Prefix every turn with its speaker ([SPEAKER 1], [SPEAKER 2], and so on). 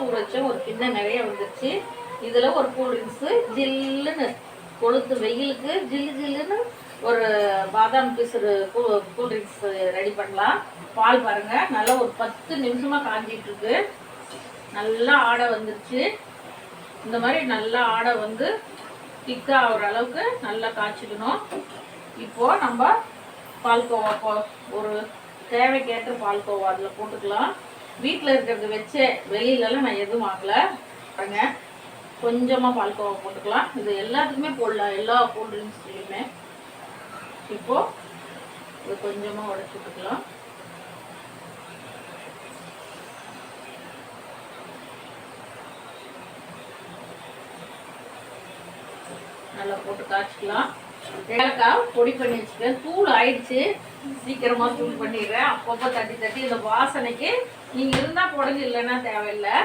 [SPEAKER 1] ஊற வச்சோம். ஒரு கிண்ணம் நிறைய வந்துருச்சு. இதில் ஒரு கூல்ட்ரிங்க்ஸு ஜில்லுன்னு கொளுத்து வெயிலுக்கு ஜில்லுன்னு ஒரு பாதாம் பிசுறு கூல்ட்ரிங்க்ஸ் ரெடி பண்ணலாம். பால் பாருங்கள் நல்லா ஒரு 10 நிமிஷமாக காஞ்சிட்ருக்கு. நல்லா ஆடை வந்துருச்சு. இந்த மாதிரி நல்லா ஆடை வந்து திக்காக ஆகிற அளவுக்கு நல்லா காய்ச்சிக்கணும். இப்போது நம்ம பால்கோவா ஒரு தேவைக்கேற்ற பால்கோவா அதில் போட்டுக்கலாம். வீட்டில் இருக்கிறது வச்சே, வெளியிலலாம் நான் எதுவும் வாங்கலை பாருங்க. கொஞ்சமாக பால்கோவா போட்டுக்கலாம். இது எல்லாத்துக்குமே போடலாம், எல்லா கூல்ட்ரிங்க்ஸ்லையுமே. இப்போது இது கொஞ்சமாக உடச்சி விட்டுக்கலாம். நல்லா போட்டு காய்ச்சிக்கலாம். ஏலக்காய் பொடி பண்ணி வச்சுக்கிறேன். தூள் ஆயிடுச்சு, சீக்கிரமாக தூள் பண்ணிடுறேன். அப்பப்போ தட்டி இந்த வாசனைக்கு நீங்கள் இருந்தால் போடுங்க, இல்லைன்னா தேவையில்லை.